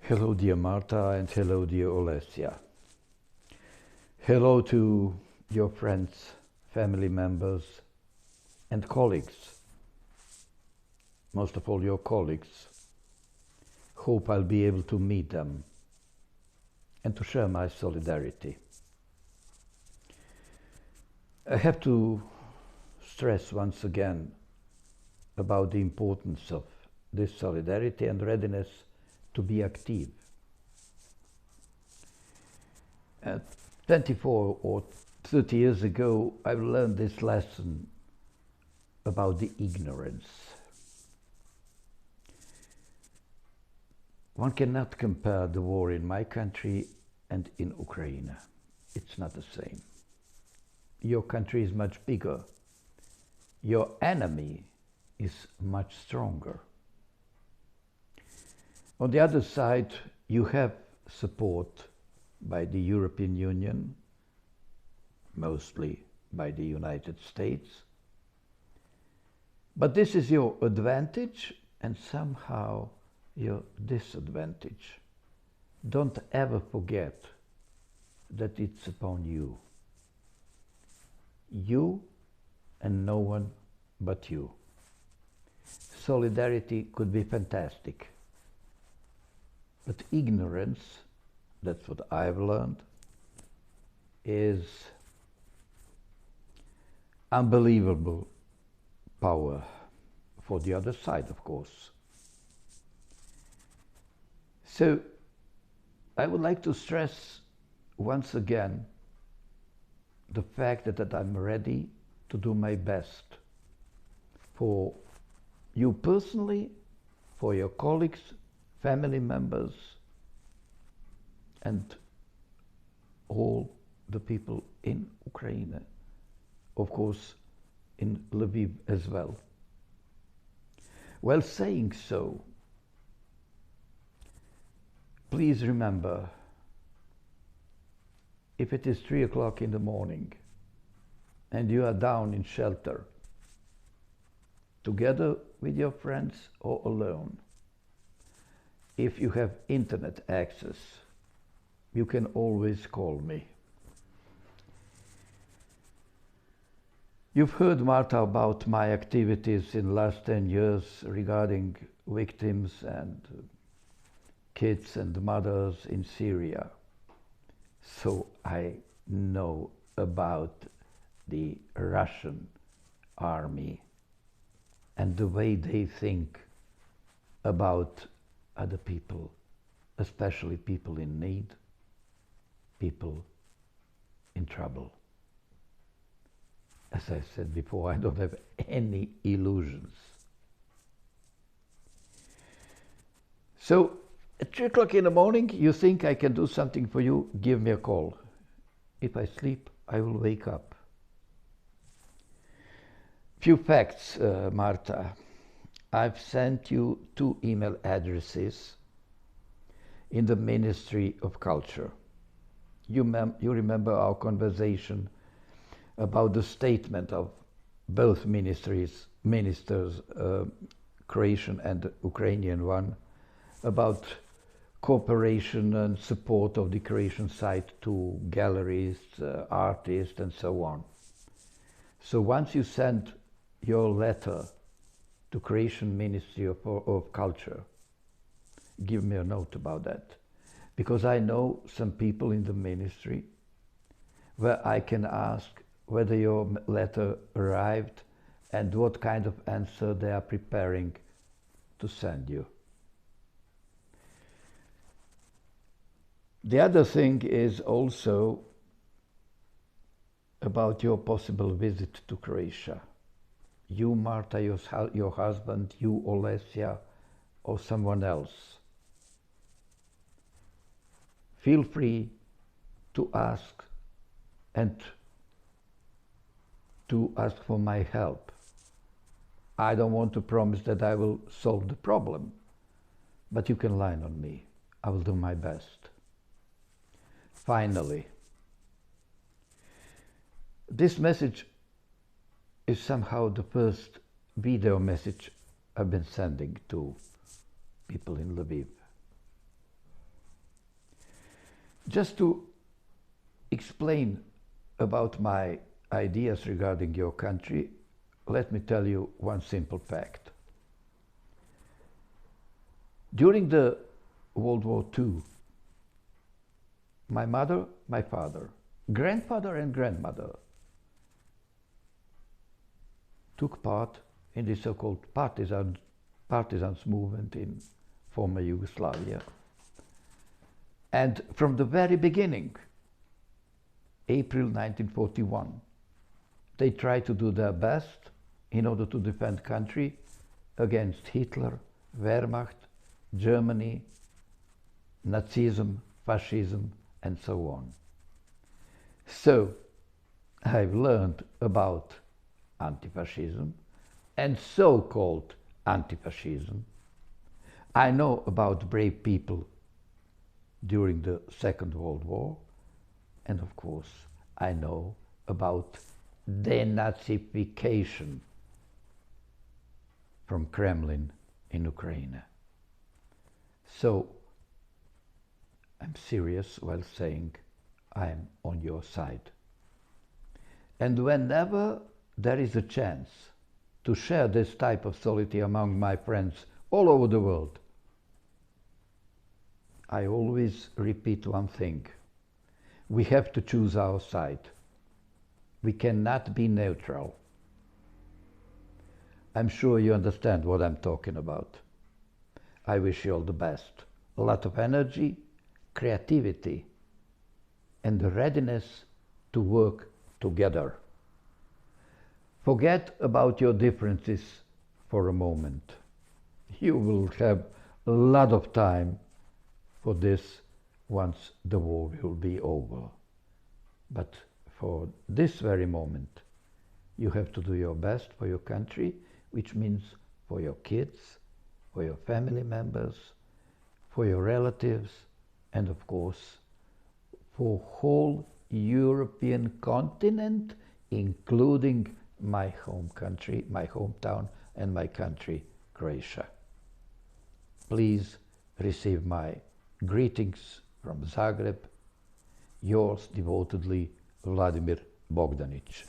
Hello, dear Marta, and hello, dear Olesya. Hello to your friends, family members, and colleagues. Most of all, your colleagues. Hope I'll be able to meet them and to share my solidarity. I have to stress once again about the importance of this solidarity and readiness to be active. 24 or 30 years ago, I learned this lesson about the ignorance. One cannot compare the war in my country and in Ukraine. It's not the same. Your country is much bigger. Your enemy is much stronger. On the other side, you have support by the European Union, mostly by the United States. But this is your advantage and somehow your disadvantage. Don't ever forget that it's upon you. You and no one but you. Solidarity could be fantastic. But ignorance, that's what I've learned, is unbelievable power for the other side, of course. So I would like to stress once again the fact that I'm ready to do my best for you personally, for your colleagues, family members, and all the people in Ukraine, of course, in Lviv as well. While saying so, please remember, if it is 3 o'clock in the morning and you are down in shelter, together with your friends or alone, if you have internet access, you can always call me. You've heard, Marta, about my activities in the last 10 years regarding victims and kids and mothers in Syria. So I know about the Russian army and the way they think about other people, especially people in need, people in trouble. As I said before, I don't have any illusions. So at 3 o'clock in the morning, you think I can do something for you, give me a call. If I sleep, I will wake up. Few facts, Marta. I've sent you 2 email addresses in the Ministry of Culture. You remember our conversation about the statement of both ministers, Croatian and Ukrainian one, about cooperation and support of the Croatian side to galleries, artists, and so on. So once you send your letter to Croatian Ministry of Culture, give me a note about that, because I know some people in the ministry where I can ask whether your letter arrived and what kind of answer they are preparing to send you. The other thing is also about your possible visit to Croatia. You, Marta, your husband, you, Olesya, or someone else. Feel free to ask and to ask for my help. I don't want to promise that I will solve the problem, but you can rely on me. I will do my best. Finally, this message is somehow the first video message I've been sending to people in Lviv. Just to explain about my ideas regarding your country, let me tell you one simple fact. During the World War II, my mother, my father, grandfather and grandmother took part in the so-called partisans movement in former Yugoslavia. And from the very beginning, April 1941, they tried to do their best in order to defend country against Hitler, Wehrmacht, Germany, Nazism, fascism, and so on. So I've learned about anti-fascism and so-called anti-fascism. I know about brave people during the Second World War, and of course I know about denazification from Kremlin in Ukraine. So I'm serious while saying I'm on your side. And whenever there is a chance to share this type of solidarity among my friends all over the world, I always repeat one thing. We have to choose our side. We cannot be neutral. I'm sure you understand what I'm talking about. I wish you all the best. A lot of energy, creativity, and the readiness to work together. Forget about your differences for a moment. You will have a lot of time for this once the war will be over. But for this very moment, you have to do your best for your country, which means for your kids, for your family members, for your relatives, and of course, for whole European continent, including my home country, my hometown, and my country, Croatia. Please receive my greetings from Zagreb. Yours devotedly, Vladimir Bogdanić.